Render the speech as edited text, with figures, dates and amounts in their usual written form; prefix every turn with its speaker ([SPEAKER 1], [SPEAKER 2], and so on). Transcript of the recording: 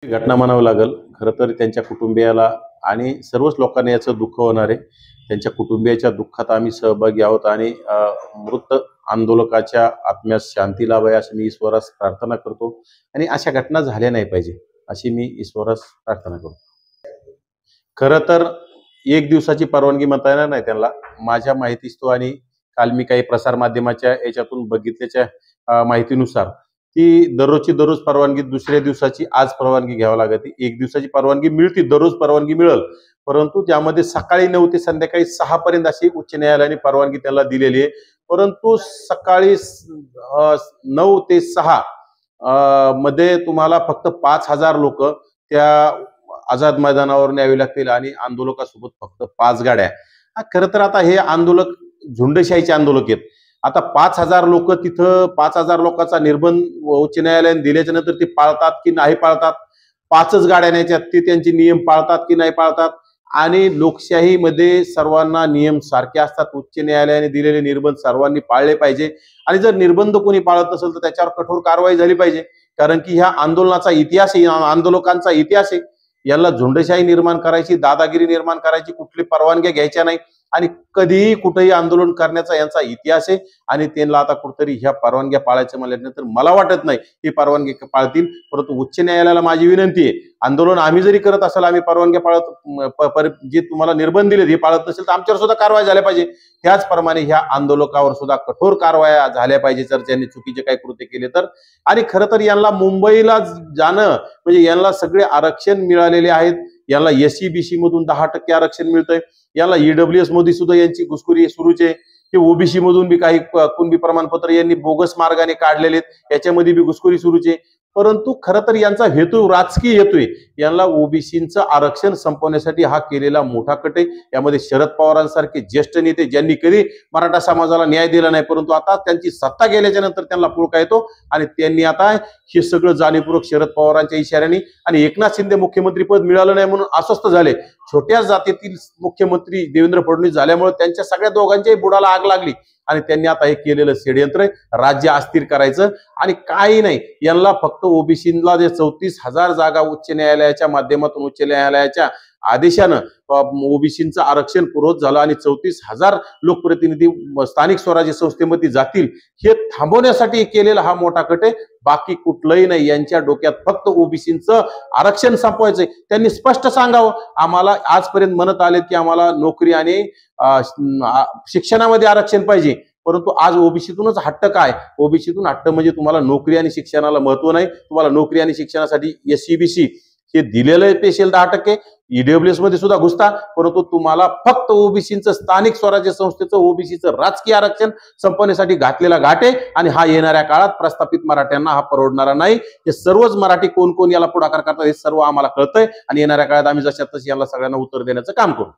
[SPEAKER 1] घटना म्हणावं लागेल. खरं तर त्यांच्या कुटुंबियाला आणि सर्वच लोकांना याचं दुःख होणार आहे. त्यांच्या कुटुंबियाच्या दुःखात आम्ही सहभागी आहोत आणि मृत आंदोलकाच्या आत्म्यास शांती लाभावी अशी मी ईश्वरास प्रार्थना करतो आणि अशा घटना झाल्या नाही पाहिजे अशी मी ईश्वरास प्रार्थना करतो. खरं तर एक दिवसाची परवानगी म्हणता येणार नाही त्यांना. माझ्या माहितीस्तव आणि काल मी काही प्रसार माध्यमाच्या याच्यातून बघितल्याच्या माहितीनुसार की दररोजची दररोज परवानगी, दुसऱ्या दिवसाची आज परवानगी घ्यावी लागते. एक दिवसाची परवानगी मिळते, दररोज परवानगी मिळेल, परंतु त्यामध्ये सकाळी 9 ते संध्याकाळी 6 पर्यंत अशी उच्च न्यायालयाने परवानगी त्याला दिलेली आहे. परंतु सकाळी 9 ते 6 मध्ये तुम्हाला फक्त 5,000 लोक त्या आझाद मैदानावर न्यावे लागतील आणि आंदोलकासोबत फक्त 5 गाड्या. खरं तर आता हे आंदोलक झुंडशाहीचे आंदोलक आहेत. आता 5,000 लोक तिथं 5,000 लोकांचा निर्बंध उच्च न्यायालयाने दिल्याच्या नंतर ते पाळतात की नाही पाळतात, 5च गाड्या न्यायच्यात, ते त्यांचे नियम पाळतात की नाही पाळतात. आणि लोकशाहीमध्ये सर्वांना नियम सारखे असतात. उच्च न्यायालयाने दिलेले निर्बंध सर्वांनी पाळले पाहिजे आणि जर निर्बंध कोणी पाळत नसेल तर त्याच्यावर कठोर कारवाई झाली पाहिजे. कारण की ह्या आंदोलनाचा इतिहास आहे, आंदोलकांचा इतिहास आहे. याला झुंडशाही निर्माण करायची, दादागिरी निर्माण करायची, कुठली परवानग्या घ्यायच्या नाही आणि कधीही कुठेही आंदोलन करण्याचा यांचा इतिहास आहे. आणि त्यांना आता कुठेतरी ह्या परवानग्या पाळायचं म्हणल्यानंतर मला वाटत नाही ही परवानगी पाळतील. परंतु उच्च न्यायालयाला माझी विनंती आहे, आंदोलन आम्ही जरी करत असेल, आम्ही परवानग्या पाळत, जे तुम्हाला निर्बंध दिलेत हे पाळत नसेल तर आमच्यावर सुद्धा कारवाई झाल्या पाहिजे. त्याचप्रमाणे ह्या आंदोलकावर सुद्धा कठोर कारवाया झाल्या पाहिजे जर त्यांनी चुकीचे काही कृत्य केले तर. आणि खरं तर यांना मुंबईला जाणं म्हणजे यांना सगळे आरक्षण मिळालेले आहेत. यांना SC-BC मधून 10% आरक्षण मिळतंय. याला EWS मध्ये सुद्धा यांची घुसखोरी सुरूच आहे. ते OBC मधून बी काही कुणबी प्रमाणपत्र यांनी बोगस मार्गाने काढलेले आहेत, याच्यामध्ये बी घुसखोरी सुरूच आहे. परंतु खरं तर यांचा हेतू राजकीय हेतू आहे. यांना OBCचं आरक्षण संपवण्यासाठी हा केलेला मोठा कट आहे. यामध्ये शरद पवारांसारखे ज्येष्ठ नेते ज्यांनी कधी मराठा समाजाला न्याय दिला नाही, परंतु आता त्यांची सत्ता गेल्याच्या नंतर त्यांना पुळका येतो आणि त्यांनी आता हे सगळं जाणीवपूर्वक शरद पवारांच्या इशाऱ्याने आणि एकनाथ शिंदे मुख्यमंत्री पद मिळालं नाही म्हणून अस्वस्थ झाले. छोट्या जातीतील मुख्यमंत्री देवेंद्र फडणवीस झाल्यामुळे त्यांच्या सगळ्या दोघांच्याही बुडाला आग लागली आणि त्यांनी आता हे केलेलं षडयंत्र राज्य अस्थिर करायचं आणि काही नाही. यांना फक्त OBCला जे 34,000 जागा उच्च न्यायालयाच्या माध्यमातून, उच्च न्यायालयाच्या आदेशानं OBCचं आरक्षण पुरवत झालं आणि 34,000 लोकप्रतिनिधी स्थानिक स्वराज्य संस्थेमध्ये जातील हे थांबवण्यासाठी केलेला हा मोठा कट आहे. बाकी कुठलंही नाही. यांच्या डोक्यात फक्त OBCचं आरक्षण संपवायचंय. त्यांनी स्पष्ट सांगावं, आम्हाला आजपर्यंत म्हणत आलेत की आम्हाला नोकरी आणि शिक्षणामध्ये आरक्षण पाहिजे, परंतु आज OBCतूनच हट्ट काय? OBCतून हट्ट म्हणजे तुम्हाला नोकरी आणि शिक्षणाला महत्व नाही. तुम्हाला नोकरी आणि शिक्षणासाठी SC-BC हे दिलेलं आहे स्पेशल 10%. EWS मध्ये सुद्धा घुसता, परंतु तुम्हाला फक्त OBCचं स्थानिक स्वराज्य संस्थेचं OBCचं राजकीय आरक्षण संपवण्यासाठी घातलेला घाट आहे आणि हा येणाऱ्या काळात प्रस्थापित मराठ्यांना हा परवडणारा नाही. हे सर्वच मराठी कोण कोण याला पुढाकार करतात हे सर्व आम्हाला कळतंय आणि येणाऱ्या काळात आम्ही जशा तशी याला सगळ्यांना उत्तर देण्याचं काम करू.